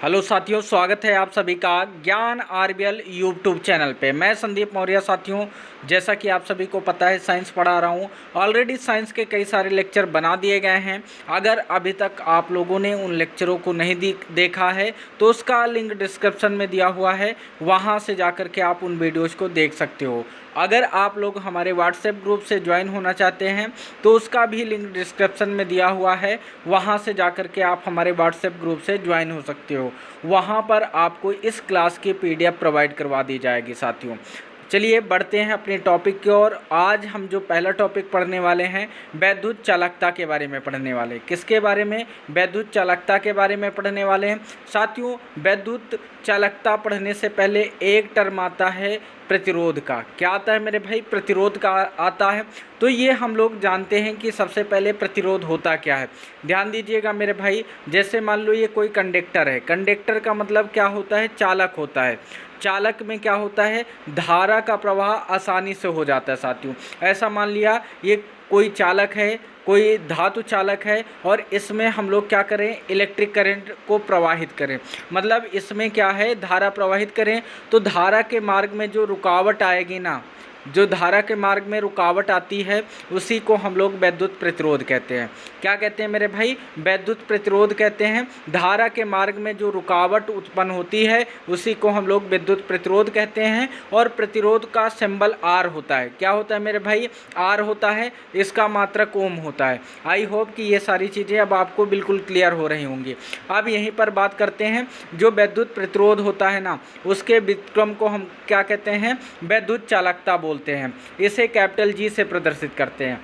Hello साथियों, स्वागत है आप सभी का ज्ञान आरबीएल यूट्यूब चैनल पे। मैं संदीप मौर्य। साथियों, जैसा कि आप सभी को पता है, साइंस पढ़ा रहा हूँ। ऑलरेडी साइंस के कई सारे लेक्चर बना दिए गए हैं। अगर अभी तक आप लोगों ने उन लेक्चरों को नहीं देखा है तो उसका लिंक डिस्क्रिप्शन में दिया हुआ है, वहाँ से जाकर के आप उन वीडियोज़ को देख सकते हो। अगर आप लोग हमारे व्हाट्सएप ग्रुप से ज्वाइन होना चाहते हैं तो उसका भी लिंक डिस्क्रिप्शन में दिया हुआ है, वहाँ से जाकर के आप हमारे व्हाट्सएप ग्रुप से ज्वाइन हो सकते हो। वहाँ पर आपको इस क्लास की पीडीएफ प्रोवाइड करवा दी जाएगी। साथियों, चलिए बढ़ते हैं अपने टॉपिक की ओर। आज हम जो पहला टॉपिक पढ़ने वाले हैं, वैद्युत चालकता के बारे में पढ़ने वाले। किसके बारे में? वैद्युत चालकता के बारे में पढ़ने वाले हैं। साथियों, वैद्युत चालकता पढ़ने से पहले एक टर्म आता है प्रतिरोध का। क्या आता है मेरे भाई? प्रतिरोध का आता है। तो ये हम लोग जानते हैं कि सबसे पहले प्रतिरोध होता क्या है। ध्यान दीजिएगा मेरे भाई, जैसे मान लो ये कोई कंडक्टर है। कंडक्टर का मतलब क्या होता है? चालक होता है। चालक में क्या होता है? धारा का प्रवाह आसानी से हो जाता है। साथियों, ऐसा मान लिया ये कोई चालक है, कोई धातु चालक है, और इसमें हम लोग क्या करें? इलेक्ट्रिक करंट को प्रवाहित करें। मतलब इसमें क्या है? धारा प्रवाहित करें। तो धारा के मार्ग में जो रुकावट आएगी ना, जो धारा के मार्ग में रुकावट आती है, उसी को हम लोग वैद्युत प्रतिरोध कहते हैं। क्या कहते हैं मेरे भाई? वैद्युत प्रतिरोध कहते हैं। धारा के मार्ग में जो रुकावट उत्पन्न होती है उसी को हम लोग विद्युत प्रतिरोध कहते हैं। और प्रतिरोध का सिंबल आर होता है। क्या होता है मेरे भाई? आर होता है। इसका मात्रक ओम होता है। आई होप कि ये सारी चीज़ें अब आपको बिल्कुल क्लियर हो रही होंगी। अब यहीं पर बात करते हैं, जो वैद्युत प्रतिरोध होता है ना, उसके व्युत्क्रम को हम क्या कहते हैं? वैद्युत चालकता बोलते हैं। इसे कैपिटल जी से प्रदर्शित करते हैं।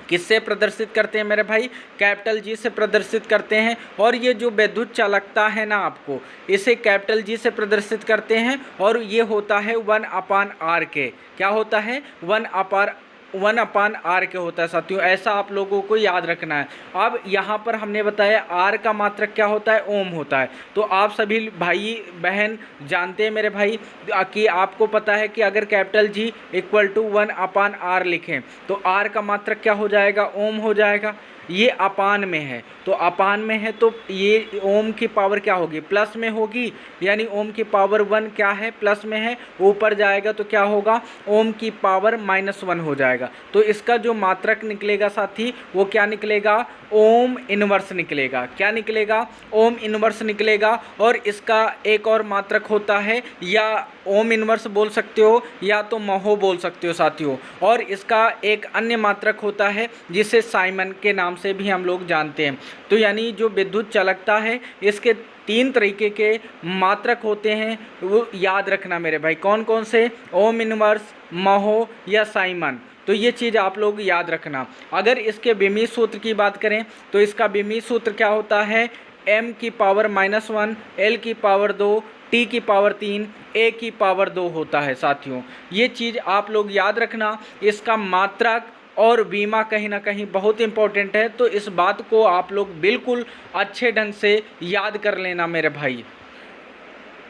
किससे प्रदर्शित करते हैं मेरे भाई? कैपिटल जी से प्रदर्शित करते हैं। और ये जो विद्युत चालकता है ना, आपको इसे कैपिटल जी से प्रदर्शित करते हैं। और ये होता है 1/r के। क्या होता है? 1/r के होता है। साथियों, ऐसा आप लोगों को याद रखना है। अब यहाँ पर हमने बताया आर का मात्रक क्या होता है? ओम होता है। तो आप सभी भाई बहन जानते हैं मेरे भाई कि आपको पता है कि अगर capital G equal to 1/r लिखें तो आर का मात्रक क्या हो जाएगा? ओम हो जाएगा। ये अपान में है, तो अपान में है तो ये ओम की पावर क्या होगी? प्लस में होगी। यानी ओम की पावर 1 क्या है? प्लस में है। ऊपर जाएगा तो क्या होगा? ओम की पावर -1 हो जाएगा। तो इसका जो मात्रक निकलेगा साथी, वो क्या निकलेगा? ओम इनवर्स निकलेगा। क्या निकलेगा? ओम इनवर्स निकलेगा। और इसका एक और मात्रक होता है, या ओम इनवर्स बोल सकते हो या तो महो बोल सकते हो साथियों। और इसका एक अन्य मात्रक होता है जिसे साइमन के नाम से भी हम लोग जानते हैं। तो यानी जो विद्युत चालकता है, इसके 3 तरीके के मात्रक होते हैं। वो याद रखना मेरे भाई। कौन कौन से? ओम इनवर्स, महो या साइमन। तो ये चीज़ आप लोग याद रखना। अगर इसके विमीय सूत्र की बात करें तो इसका विमीय सूत्र क्या होता है? m की पावर -1, l की पावर 2, t की पावर 3, a की पावर 2 होता है। साथियों, ये चीज़ आप लोग याद रखना। इसका मात्रक और बीमा कहीं ना कहीं बहुत इंपॉर्टेंट है। तो इस बात को आप लोग बिल्कुल अच्छे ढंग से याद कर लेना मेरे भाई।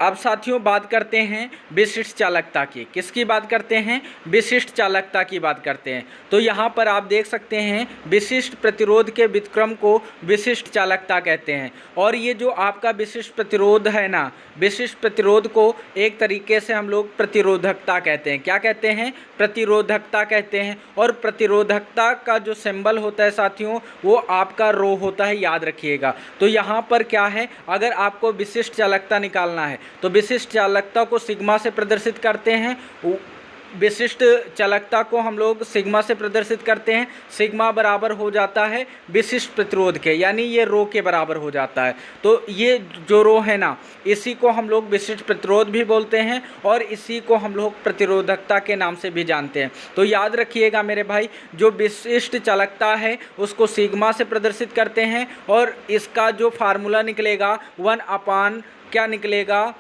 अब साथियों बात करते हैं विशिष्ट चालकता की। किसकी बात करते हैं? विशिष्ट चालकता की बात करते हैं। तो यहाँ पर आप देख सकते हैं, विशिष्ट प्रतिरोध के व्युत्क्रम को विशिष्ट चालकता कहते हैं। और ये जो आपका विशिष्ट प्रतिरोध है ना, विशिष्ट प्रतिरोध को एक तरीके से हम लोग प्रतिरोधकता कहते हैं। क्या कहते हैं? प्रतिरोधकता कहते हैं। और प्रतिरोधकता का जो सिंबल होता है साथियों, वो आपका रो होता है, याद रखिएगा। तो यहाँ पर क्या है, अगर आपको विशिष्ट चालकता निकालना है तो विशिष्ट चालकता को सिग्मा से प्रदर्शित करते हैं। विशिष्ट चालकता को हम लोग सिग्मा से प्रदर्शित करते हैं। सिग्मा बराबर हो जाता है विशिष्ट प्रतिरोध के, यानी ये रो के बराबर हो जाता है। तो ये जो रो है ना, इसी को हम लोग विशिष्ट प्रतिरोध भी बोलते हैं और इसी को हम लोग प्रतिरोधकता के नाम से भी जानते हैं। तो याद रखिएगा मेरे भाई, जो विशिष्ट चालकता है उसको सिग्मा से प्रदर्शित करते हैं। और इसका जो फार्मूला निकलेगा 1/, क्या निकलेगा?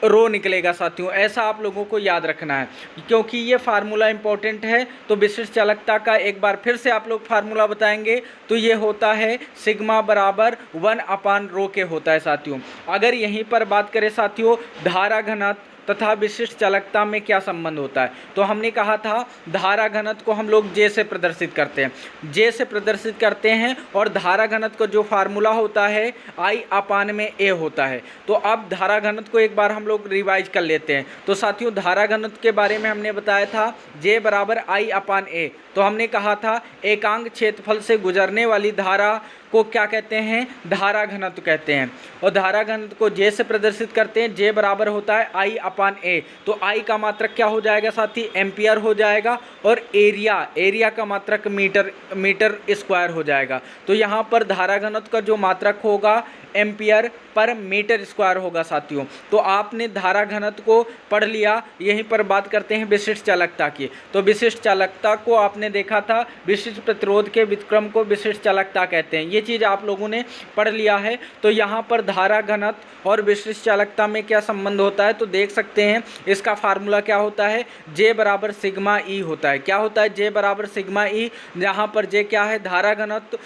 रो निकलेगा। साथियों, ऐसा आप लोगों को याद रखना है, क्योंकि ये फार्मूला इंपॉर्टेंट है। तो विशिष्ट चालकता का एक बार फिर से आप लोग फार्मूला बताएंगे तो ये होता है सिग्मा बराबर 1/रो के होता है। साथियों, अगर यहीं पर बात करें साथियों धारा घनत्व तथा विशिष्ट चालकता में क्या संबंध होता है। तो हमने कहा था धारा घनत्व को हम लोग जे से प्रदर्शित करते हैं, जे से प्रदर्शित करते हैं, और धारा घनत्व का जो फार्मूला होता है I/A होता है। तो अब धारा घनत्व को एक बार हम लोग रिवाइज कर लेते हैं। तो साथियों धारा घनत्व के बारे में हमने बताया था J बराबर I/A। तो हमने कहा था एकांक क्षेत्रफल से गुजरने वाली धारा को क्या कहते हैं, धारा घनत्व कहते हैं। और धारा घनत्व को J से प्रदर्शित करते हैं, J बराबर होता है I/A। तो I का मात्रक क्या हो जाएगा साथी, एम्पियर हो जाएगा, और एरिया का मात्रक मीटर स्क्वायर हो जाएगा। तो यहाँ पर धारा घनत्व का जो मात्रक होगा एम्पियर पर मीटर स्क्वायर होगा साथियों। तो आपने धारा घनत्व को पढ़ लिया। यहीं पर बात करते हैं विशिष्ट चालकता की। तो विशिष्ट चालकता को आपने देखा था, विशिष्ट प्रतिरोध के व्युत्क्रम को विशिष्ट चालकता कहते हैं। ये चीज़ आप लोगों ने पढ़ लिया है। तो यहाँ पर धारा घनत्व और विशिष्ट चालकता में क्या संबंध होता है, तो देख सकते हैं इसका फार्मूला क्या होता है, J बराबर सिग्मा E होता है। क्या होता है, J बराबर सिग्मा E। यहाँ पर J क्या है, धारा घनत्व,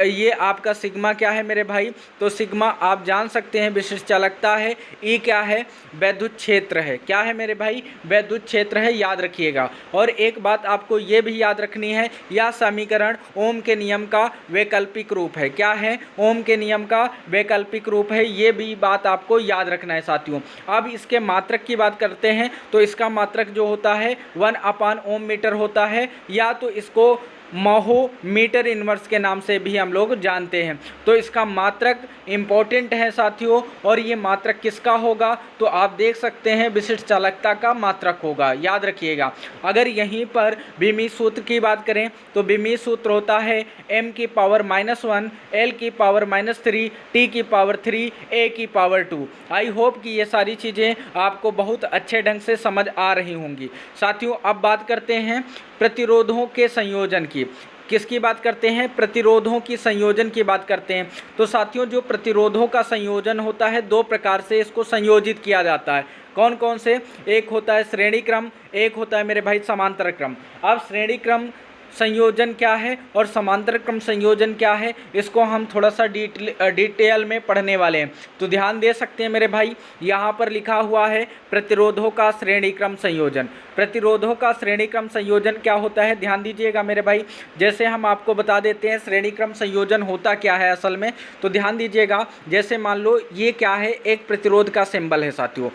ये आपका सिग्मा क्या है मेरे भाई, तो सिग्मा आप जान सकते हैं विशिष्ट चालकता है। E क्या है, वैद्युत क्षेत्र है। क्या है मेरे भाई, वैद्युत क्षेत्र है, याद रखिएगा। और एक बात आपको ये भी याद रखनी है, यह समीकरण ओम के नियम का वैकल्पिक रूप है। क्या है, ओम के नियम का वैकल्पिक रूप है। ये भी बात आपको याद रखना है साथियों। अब इसके मात्रक की बात करते हैं। तो इसका मात्रक जो होता है 1/ओम मीटर होता है, या तो इसको महो मीटर इनवर्स के नाम से भी हम लोग जानते हैं। तो इसका मात्रक इम्पोर्टेंट है साथियों। और ये मात्रक किसका होगा, तो आप देख सकते हैं विशिष्ट चालकता का मात्रक होगा, याद रखिएगा। अगर यहीं पर बीमी सूत्र की बात करें तो बीमी सूत्र होता है m की पावर -1, l की पावर -3, t की पावर 3, a की पावर 2। आई होप कि ये सारी चीज़ें आपको बहुत अच्छे ढंग से समझ आ रही होंगी साथियों। अब बात करते हैं प्रतिरोधों के संयोजन की। किसकी बात करते हैं, प्रतिरोधों की संयोजन की बात करते हैं। तो साथियों जो प्रतिरोधों का संयोजन होता है, दो प्रकार से इसको संयोजित किया जाता है। कौन कौन से, एक होता है श्रेणी क्रम, एक होता है मेरे भाई समांतर क्रम। अब श्रेणी क्रम संयोजन क्या है और समांतर क्रम संयोजन क्या है, इसको हम थोड़ा सा डिटेल में पढ़ने वाले हैं। तो ध्यान दे सकते हैं मेरे भाई, यहाँ पर लिखा हुआ है प्रतिरोधों का श्रेणी क्रम संयोजन। प्रतिरोधों का श्रेणी क्रम संयोजन क्या होता है, ध्यान दीजिएगा मेरे भाई। जैसे हम आपको बता देते हैं श्रेणी क्रम संयोजन होता क्या है असल में, तो ध्यान दीजिएगा। जैसे मान लो ये क्या है, एक प्रतिरोध का सिंबल है साथियों।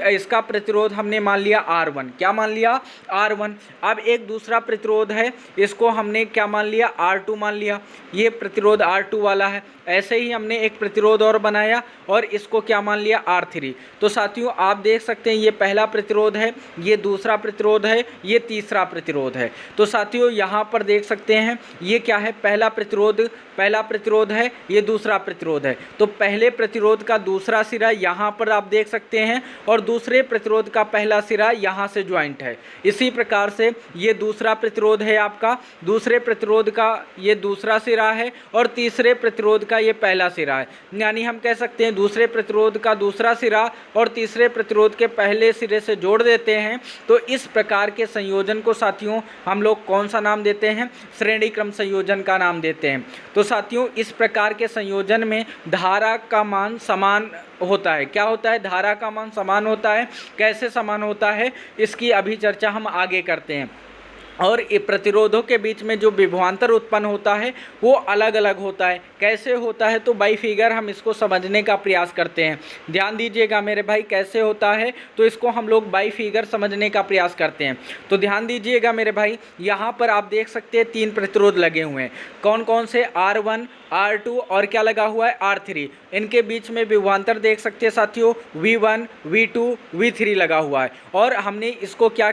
इसका प्रतिरोध हमने मान लिया R1। क्या मान लिया, R1। अब एक दूसरा प्रतिरोध है, इसको हमने क्या मान लिया, R2 मान लिया। ये प्रतिरोध R2 वाला है। ऐसे ही हमने एक प्रतिरोध और बनाया और इसको क्या मान लिया, R3। तो साथियों आप देख सकते हैं ये पहला प्रतिरोध है, ये दूसरा प्रतिरोध है, ये तीसरा प्रतिरोध है। तो साथियों यहाँ पर देख सकते हैं ये क्या है, पहला प्रतिरोध है, ये दूसरा प्रतिरोध है। तो पहले प्रतिरोध का दूसरा सिरा यहाँ पर आप देख सकते हैं और दूसरे प्रतिरोध का पहला सिरा यहाँ से ज्वाइंट है। इसी प्रकार से ये दूसरा प्रतिरोध है आपका, दूसरे प्रतिरोध का ये दूसरा सिरा है और तीसरे प्रतिरोध का ये पहला सिरा है। यानी हम कह सकते हैं दूसरे प्रतिरोध का दूसरा सिरा और तीसरे प्रतिरोध के पहले सिरे से जोड़ देते हैं। तो इस प्रकार के संयोजन को साथियों हम लोग कौन सा नाम देते हैं, श्रेणी क्रम संयोजन का नाम देते हैं। तो साथियों इस प्रकार के संयोजन में धारा का मान समान होता है। क्या होता है, धारा का मान समान होता है। कैसे समान होता है, इसकी अभी चर्चा हम आगे करते हैं। और ये प्रतिरोधों के बीच में जो विभवांतर उत्पन्न होता है वो अलग अलग होता है। कैसे होता है, तो बाई फिगर हम इसको समझने का प्रयास करते हैं। ध्यान दीजिएगा मेरे भाई, कैसे होता है तो इसको हम लोग बाई फिगर समझने का प्रयास करते हैं। तो ध्यान दीजिएगा मेरे भाई, यहाँ पर आप देख सकते हैं 3 प्रतिरोध लगे हुए हैं। कौन कौन से, R1, R2 और क्या लगा हुआ है, R3। इनके बीच में विभवांतर देख सकते हैं साथियों, V1, V2, V3 लगा हुआ है। और हमने इसको क्या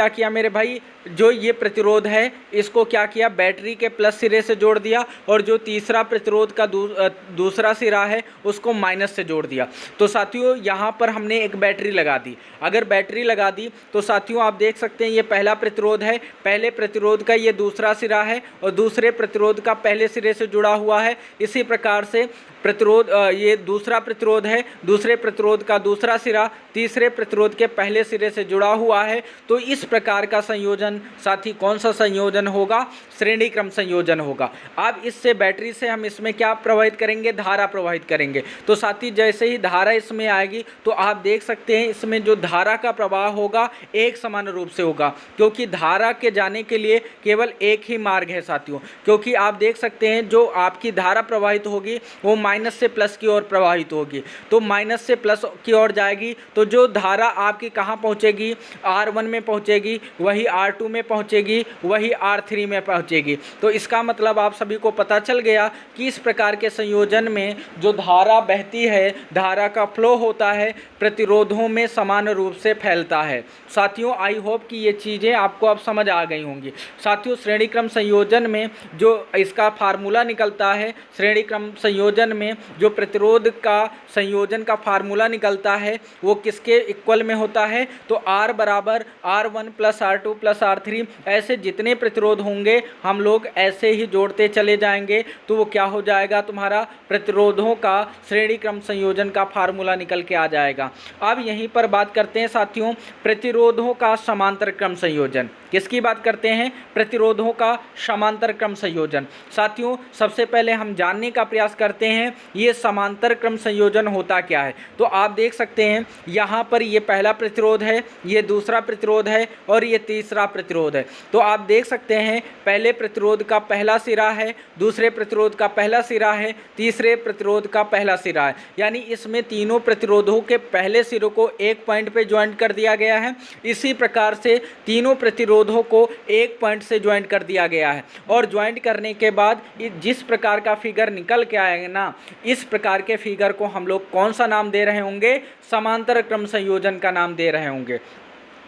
किया मेरे भाई, जो ये प्रतिरोध है इसको क्या किया, बैटरी के प्लस सिरे से जोड़ दिया और जो तीसरा प्रतिरोध का दूसरा सिरा है उसको माइनस से जोड़ दिया। तो साथियों यहाँ पर हमने एक बैटरी लगा दी। अगर बैटरी लगा दी तो साथियों आप देख सकते हैं ये पहला प्रतिरोध है, पहले प्रतिरोध का ये दूसरा सिरा है और दूसरे प्रतिरोध का पहले सिरे से जुड़ा हुआ है। इसी प्रकार से प्रतिरोध ये दूसरा प्रतिरोध है, दूसरे प्रतिरोध का दूसरा सिरा तीसरे प्रतिरोध के पहले सिरे से जुड़ा हुआ है। तो इस प्रकार का संयोजन साथी कौन सा संयोजन होगा? श्रेणी क्रम संयोजन होगा। अब इससे बैटरी से हम इसमें क्या प्रवाहित करेंगे? धारा प्रवाहित करेंगे। तो साथी जैसे ही धारा इसमें आएगी तो आप देख सकते हैं इसमें जो धारा का प्रवाह होगा एक समान रूप से होगा, क्योंकि धारा के जाने के लिए केवल एक ही मार्ग है साथियों। क्योंकि आप देख सकते हैं जो आपकी धारा प्रवाहित होगी वो माइनस से प्लस की ओर प्रवाहित होगी। तो माइनस से प्लस की ओर जाएगी तो जो धारा आपकी कहाँ पहुँचेगी? R1 में पहुँचेगी, वही R2 में पहुँचेगी, वही R3 में पहुँचेगी। तो इसका मतलब आप सभी को पता चल गया कि इस प्रकार के संयोजन में जो धारा बहती है, धारा का फ्लो होता है, प्रतिरोधों में समान रूप से फैलता है। साथियों आई होप कि ये चीज़ें आपको अब समझ आ गई होंगी। साथियों श्रेणी क्रम संयोजन में जो इसका फार्मूला निकलता है, श्रेणी क्रम संयोजन में जो प्रतिरोध का संयोजन का फार्मूला निकलता है वो किसके इक्वल में होता है? तो R बराबर R1 plus R2 plus R3, ऐसे जितने प्रतिरोध होंगे हम लोग ऐसे ही जोड़ते चले जाएंगे तो वो क्या हो जाएगा? तुम्हारा प्रतिरोधों का श्रेणी क्रम संयोजन का फार्मूला निकल के आ जाएगा। अब यहीं पर बात करते हैं साथियों प्रतिरोधों का समांतर क्रम संयोजन। किसकी बात करते हैं? प्रतिरोधों का समांतर क्रम संयोजन। साथियों सबसे पहले हम जानने का प्रयास करते हैं ये समांतर क्रम संयोजन होता क्या है। तो आप देख सकते हैं यहाँ पर ये पहला प्रतिरोध है, ये दूसरा प्रतिरोध है और ये तीसरा प्रतिरोध है। तो आप देख सकते हैं पहले प्रतिरोध का पहला सिरा है, दूसरे प्रतिरोध का पहला सिरा है, तीसरे प्रतिरोध का पहला सिरा है। यानी इसमें तीनों प्रतिरोधों के पहले सिरों को एक पॉइंट पे ज्वाइंट कर दिया गया है। इसी प्रकार से तीनों प्रतिरोधों को एक पॉइंट से ज्वाइंट कर दिया गया है और ज्वाइंट करने के बाद जिस प्रकार का फिगर निकल के आएगा ना, इस प्रकार के फिगर को हम लोग कौन सा नाम दे रहे होंगे? समांतर क्रम संयोजन का नाम दे रहे होंगे।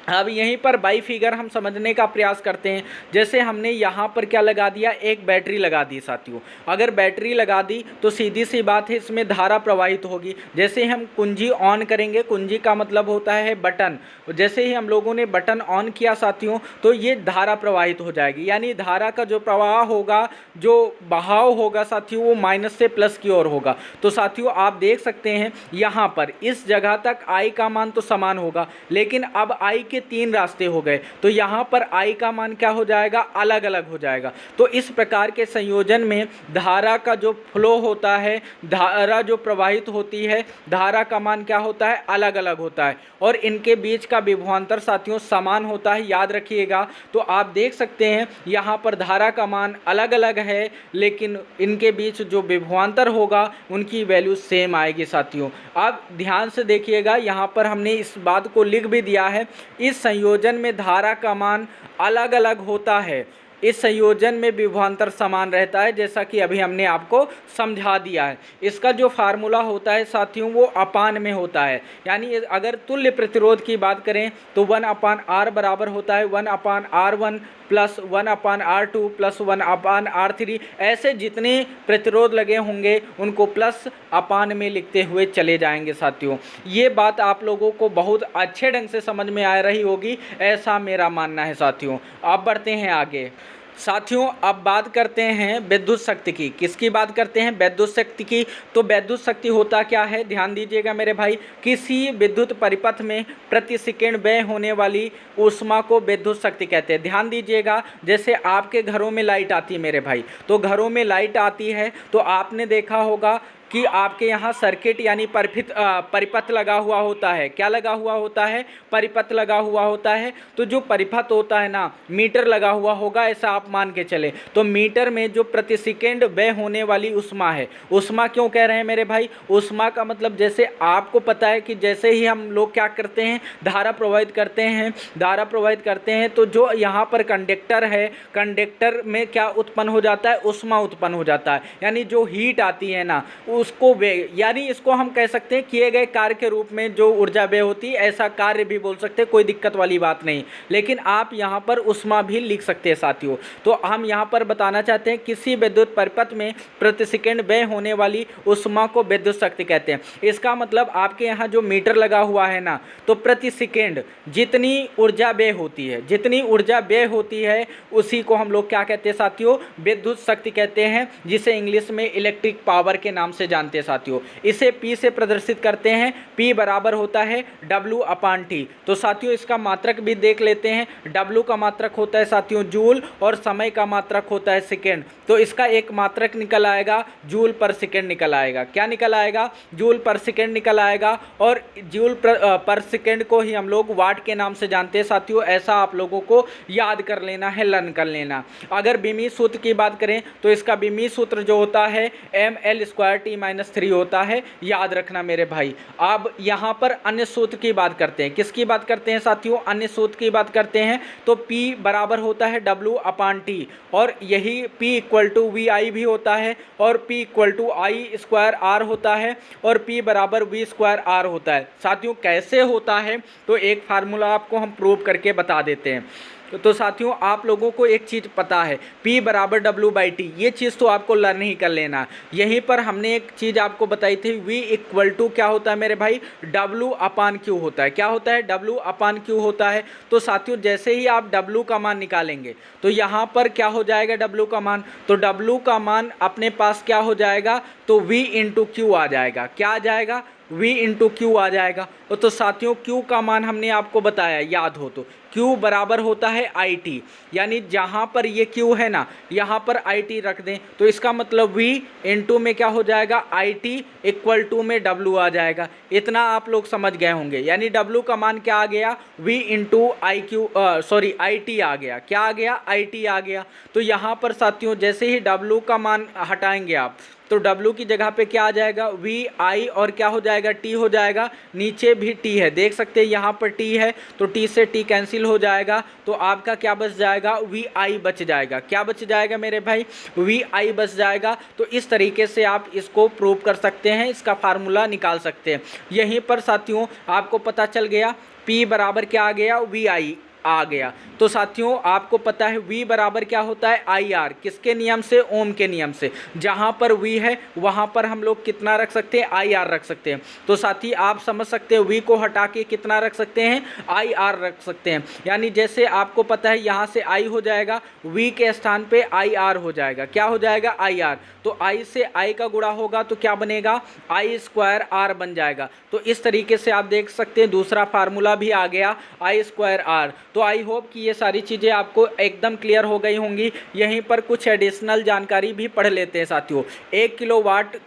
अब यहीं पर बाई फिगर हम समझने का प्रयास करते हैं। जैसे हमने यहाँ पर क्या लगा दिया? एक बैटरी लगा दी साथियों। अगर बैटरी लगा दी तो सीधी सी बात है इसमें धारा प्रवाहित होगी। जैसे हम कुंजी ऑन करेंगे, कुंजी का मतलब होता है बटन, जैसे ही हम लोगों ने बटन ऑन किया साथियों तो ये धारा प्रवाहित हो जाएगी। यानी धारा का जो प्रवाह होगा, जो बहाव होगा साथियों वो माइनस से प्लस की ओर होगा। तो साथियों आप देख सकते हैं यहाँ पर इस जगह तक I का मान तो समान होगा, लेकिन अब I के तीन रास्ते हो गए तो यहाँ पर I का मान क्या हो जाएगा? अलग अलग हो जाएगा। तो इस प्रकार के संयोजन में धारा का जो फ्लो होता है, धारा जो प्रवाहित होती है, धारा का मान क्या होता है? अलग अलग होता है और इनके बीच का विभवांतर साथियों समान होता है, याद रखिएगा। तो आप देख सकते हैं यहाँ पर धारा का मान अलग अलग है लेकिन इनके बीच जो विभवांतर होगा उनकी वैल्यू सेम आएगी साथियों। आप ध्यान से देखिएगा, यहाँ पर हमने इस बात को लिख भी दिया है, इस संयोजन में धारा का मान अलग अलग होता है, इस संयोजन में विभवांतर समान रहता है, जैसा कि अभी हमने आपको समझा दिया है। इसका जो फार्मूला होता है साथियों वो अपान में होता है। यानी अगर तुल्य प्रतिरोध की बात करें तो 1/R बराबर होता है 1/R1 plus 1/R2 plus 1/R3। ऐसे जितने प्रतिरोध लगे होंगे उनको प्लस अपान में लिखते हुए चले जाएंगे साथियों। ये बात आप लोगों को बहुत अच्छे ढंग से समझ में आ रही होगी, ऐसा मेरा मानना है साथियों। आप बढ़ते हैं आगे। साथियों अब बात करते हैं विद्युत शक्ति की। किसकी बात करते हैं? विद्युत शक्ति की। तो विद्युत शक्ति होता क्या है? ध्यान दीजिएगा मेरे भाई, किसी विद्युत परिपथ में प्रति सेकंड व्यय होने वाली ऊष्मा को विद्युत शक्ति कहते हैं। ध्यान दीजिएगा, जैसे आपके घरों में लाइट आती है मेरे भाई, तो घरों में लाइट आती है तो आपने देखा होगा कि आपके यहाँ सर्किट यानी परिपथ लगा हुआ होता है। क्या लगा हुआ होता है? परिपथ लगा हुआ होता है। तो जो परिपथ होता है ना, मीटर लगा हुआ होगा, ऐसा आप मान के चले। तो मीटर में जो प्रति सेकंड व्यय होने वाली ऊष्मा है, ऊष्मा क्यों कह रहे हैं मेरे भाई? ऊष्मा का मतलब जैसे आपको पता है कि जैसे ही हम लोग क्या करते हैं, धारा प्रवाहित करते हैं, धारा प्रवाहित करते हैं तो जो यहाँ पर कंडक्टर है, कंडक्टर में क्या उत्पन्न हो जाता है? ऊष्मा उत्पन्न हो जाता है। यानी जो हीट आती है ना उसको व्यय, यानी इसको हम कह सकते हैं किए गए कार्य के रूप में जो ऊर्जा व्यय होती है, ऐसा कार्य भी बोल सकते हैं, कोई दिक्कत वाली बात नहीं। लेकिन आप यहाँ पर ऊष्मा भी लिख सकते हैं साथियों। तो हम यहाँ पर बताना चाहते हैं किसी विद्युत परिपथ में प्रति सेकंड व्यय होने वाली ऊष्मा को विद्युत शक्ति कहते हैं। इसका मतलब आपके यहाँ जो मीटर लगा हुआ है ना, तो प्रति सेकंड जितनी ऊर्जा व्यय होती है, जितनी ऊर्जा व्यय होती है उसी को हम लोग क्या कहते हैं साथियों? विद्युत शक्ति कहते हैं, जिसे इंग्लिश में इलेक्ट्रिक पावर के नाम से से जानते हैं साथियों। इसे P से प्रदर्शित करते हैं, P बराबर होता है W/T। तो साथियों इसका मात्रक भी देख लेते हैं। W का मात्रक होता है साथियों जूल और समय का मात्रक होता है सेकेंड। तो इसका एक मात्रक निकल आएगा जूल पर सेकेंड निकल आएगा। क्या निकल आएगा? जूल पर सेकेंड निकल आएगा। और जूल पर सेकेंड को ही हम लोग वाट के नाम से जानते हैं साथियों। ऐसा आप लोगों को याद कर लेना है, लर्न कर लेना। अगर बीमी सूत्र की बात करें तो इसका बीमी सूत्र जो होता है mL²T-3 होता है, याद रखना मेरे भाई। अब यहाँ पर अन्य सूत्र की बात करते हैं। किसकी बात करते हैं साथियों? अन्य सूत्र की बात करते हैं। तो P बराबर होता है W/T और यही P = VI भी होता है और P = I² होता है और P बराबर V² होता है। साथियों कैसे होता है? तो एक फार्मूला आपको हम प्रूव करके बता देते हैं। तो साथियों आप लोगों को एक चीज़ पता है, P बराबर W/T, ये चीज़ तो आपको लर्न ही कर लेना। यहीं पर हमने एक चीज़ आपको बताई थी, V = क्या होता है मेरे भाई? W/Q होता है। क्या होता है? W/Q होता है। तो साथियों जैसे ही आप W का मान निकालेंगे तो यहाँ पर क्या हो जाएगा? W का मान, तो W का मान अपने पास क्या हो जाएगा? तो V × Q आ जाएगा। क्या आ जाएगा? V × Q आ जाएगा। तो साथियों Q का मान हमने आपको बताया, याद हो तो Q बराबर होता है IT, यानी जहाँ पर ये Q है ना, यहाँ पर IT रख दें तो इसका मतलब V × में क्या हो जाएगा? IT = में W आ जाएगा। इतना आप लोग समझ गए होंगे। यानी W का मान क्या आ गया? V × IT आ गया। क्या आ गया? IT आ गया। तो यहाँ पर साथियों जैसे ही W का मान हटाएंगे आप तो W की जगह पे क्या आ जाएगा? VI और क्या हो जाएगा? T हो जाएगा। नीचे भी T है, देख सकते हैं यहाँ पर T है तो T से T कैंसिल हो जाएगा। तो आपका क्या बच जाएगा? VI बच जाएगा। क्या बच जाएगा मेरे भाई? VI बच जाएगा। तो इस तरीके से आप इसको प्रूव कर सकते हैं, इसका फार्मूला निकाल सकते हैं। यहीं पर साथियों आपको पता चल गया P बराबर क्या आ गया? VI आ गया। तो साथियों आपको पता है V बराबर क्या होता है? IR। किसके नियम से? ओम के नियम से। जहां पर V है वहां पर हम लोग कितना रख सकते हैं? IR रख सकते हैं। तो साथी आप समझ सकते हैं V को हटा के कितना रख सकते हैं? IR रख सकते हैं। यानी जैसे आपको पता है यहाँ से I हो जाएगा, V के स्थान पे IR हो जाएगा। क्या हो जाएगा? IR। तो I से I का गुणा होगा तो क्या बनेगा? I² बन जाएगा। तो इस तरीके से आप देख सकते हैं दूसरा फार्मूला भी आ गया I²R। तो आई होप कि ये सारी चीज़ें आपको एकदम क्लियर हो गई होंगी। यहीं पर कुछ एडिशनल जानकारी भी पढ़ लेते हैं साथियों। 1 किलोवाट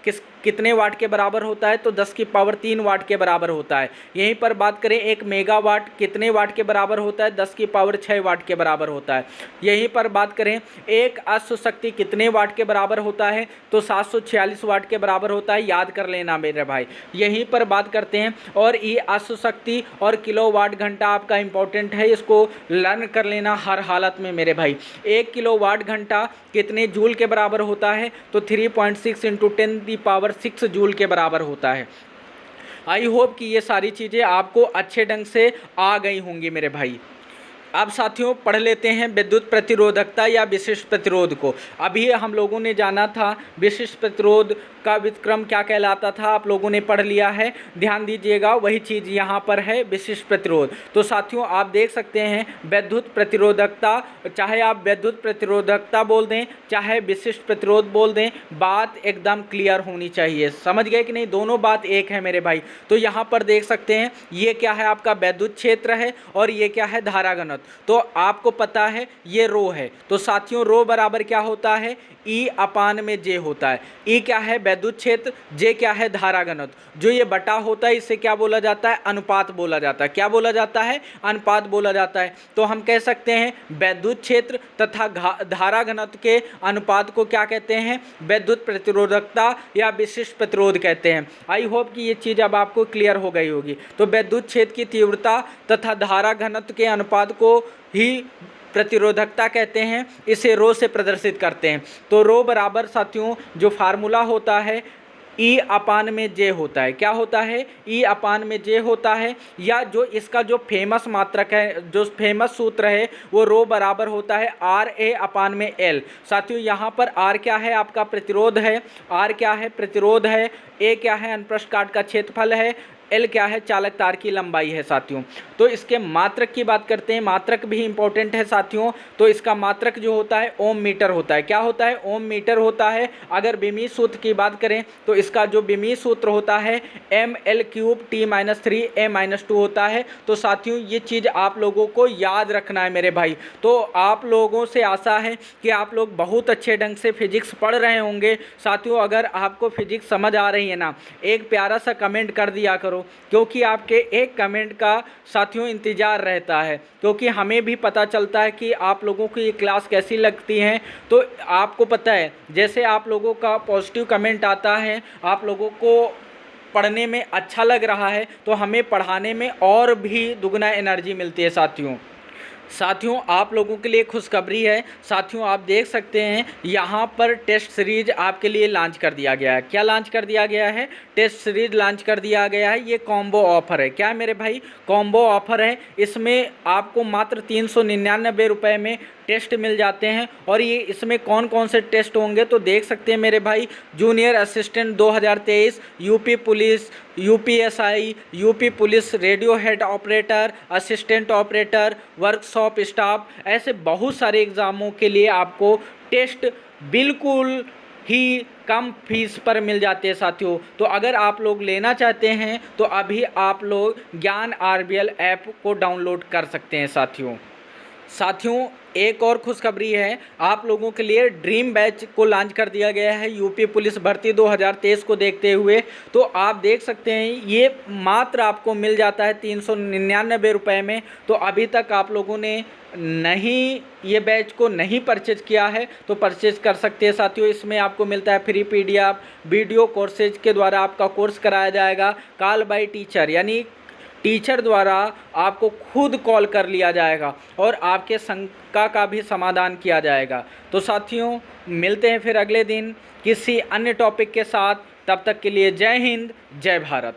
कितने वाट के बराबर होता है? तो 10³ वाट के बराबर होता है। यहीं पर बात करें 1 मेगावाट कितने वाट के बराबर होता है? 10⁶ वाट के बराबर होता है। यहीं पर बात करें 1 अश्व शक्ति कितने वाट के बराबर होता है? तो 746 वाट के बराबर होता है। याद कर लेना मेरे भाई। यहीं पर बात करते हैं और ये अश्व शक्ति और किलोवाट घंटा आपका इंपॉर्टेंट है, इसको लर्न कर लेना हर हालत में मेरे भाई। 1 किलोवाट घंटा कितने जूल के बराबर होता है? तो 3.6 × 10⁶ जूल के बराबर होता है। आई होप कि ये सारी चीज़ें आपको अच्छे ढंग से आ गई होंगी मेरे भाई। अब साथियों पढ़ लेते हैं विद्युत प्रतिरोधकता या विशिष्ट प्रतिरोध को। अभी हम लोगों ने जाना था विशिष्ट प्रतिरोध का व्युत्क्रम क्या कहलाता था, आप लोगों ने पढ़ लिया है। ध्यान दीजिएगा वही चीज़ यहाँ पर है, विशिष्ट प्रतिरोध। तो साथियों आप देख सकते हैं विद्युत प्रतिरोधकता, चाहे आप विद्युत प्रतिरोधकता बोल दें चाहे विशिष्ट प्रतिरोध बोल दें, बात एकदम क्लियर होनी चाहिए। समझ गए कि नहीं? दोनों बात एक है मेरे भाई। तो यहाँ पर देख सकते हैं ये क्या है? आपका विद्युत क्षेत्र है और ये क्या है? धारा घनत्व। तो आपको पता है ये रो है। तो साथियों रो बराबर क्या होता है? E/J होता है। E क्या है? विद्युत क्षेत्र, J क्या है? धारा घनत्व। जो ये बटा होता है इसे क्या बोला जाता है? अनुपात बोला जाता है। क्या बोला जाता है? अनुपात बोला जाता है। तो हम कह सकते हैं विद्युत क्षेत्र तथा धारा घनत्व के अनुपात को क्या कहते हैं? विद्युत प्रतिरोधकता या विशिष्ट प्रतिरोध कहते हैं। आई होप कि ये चीज़ अब आपको क्लियर हो गई होगी। तो विद्युत क्षेत्र की तीव्रता तथा धारा घनत्व के अनुपात को ही प्रतिरोधकता कहते हैं। इसे रो से प्रदर्शित करते हैं। तो रो बराबर साथियों जो फार्मूला होता है E/J होता है। क्या होता है? E/J होता है। या जो इसका जो फेमस मात्रक है, जो फेमस सूत्र है वो रो बराबर होता है RA/L। साथियों यहाँ पर R क्या है? आपका प्रतिरोध है। R क्या है? प्रतिरोध है। A क्या है? अनुप्रस्थ काट का क्षेत्रफल है। L क्या है, चालक तार की लंबाई है साथियों। तो इसके मात्रक की बात करते हैं, मात्रक भी इंपॉर्टेंट है साथियों। तो इसका मात्रक जो होता है ओम मीटर होता है। क्या होता है, ओम मीटर होता है। अगर बीमी सूत्र की बात करें तो इसका जो बीमी सूत्र होता है ml³ T-3 A-2 होता है। तो साथियों ये चीज़ आप लोगों को याद रखना है मेरे भाई। तो आप लोगों से आशा है कि आप लोग बहुत अच्छे ढंग से फिजिक्स पढ़ रहे होंगे साथियों। अगर आपको फिजिक्स समझ आ रही है ना, एक प्यारा सा कमेंट कर दिया करो, क्योंकि आपके एक कमेंट का साथियों इंतज़ार रहता है, क्योंकि हमें भी पता चलता है कि आप लोगों को ये क्लास कैसी लगती है। तो आपको पता है, जैसे आप लोगों का पॉजिटिव कमेंट आता है, आप लोगों को पढ़ने में अच्छा लग रहा है, तो हमें पढ़ाने में और भी दुगना एनर्जी मिलती है साथियों। आप लोगों के लिए खुशखबरी है साथियों, आप देख सकते हैं यहाँ पर टेस्ट सीरीज आपके लिए लॉन्च कर दिया गया है। क्या लॉन्च कर दिया गया है, टेस्ट सीरीज लॉन्च कर दिया गया है। ये कॉम्बो ऑफर है। क्या मेरे भाई, कॉम्बो ऑफर है। इसमें आपको मात्र 399 रुपये में टेस्ट मिल जाते हैं। और ये इसमें कौन कौन से टेस्ट होंगे तो देख सकते हैं मेरे भाई, junior assistant 2023, UP police, UPSI, UP police radio head operator, assistant operator, workshop staff, ऐसे बहुत सारे एग्ज़ामों के लिए आपको टेस्ट बिल्कुल ही कम फीस पर मिल जाते हैं साथियों। तो अगर आप लोग लेना चाहते हैं तो अभी आप लोग ज्ञान RBL ऐप को डाउनलोड कर सकते हैं साथियों। एक और खुशखबरी है आप लोगों के लिए, ड्रीम बैच को लॉन्च कर दिया गया है यूपी पुलिस भर्ती 2023 को देखते हुए। तो आप देख सकते हैं ये मात्र आपको मिल जाता है 399 रुपये में। तो अभी तक आप लोगों ने नहीं ये बैच को नहीं परचेज किया है तो परचेज कर सकते हैं साथियों। इसमें आपको मिलता है फ्री PDF, वीडियो कोर्सेज के द्वारा आपका कोर्स कराया जाएगा, कॉल बाय टीचर, यानी टीचर द्वारा आपको खुद कॉल कर लिया जाएगा और आपके शंका का भी समाधान किया जाएगा। तो साथियों मिलते हैं फिर अगले दिन किसी अन्य टॉपिक के साथ। तब तक के लिए जय हिंद, जय भारत।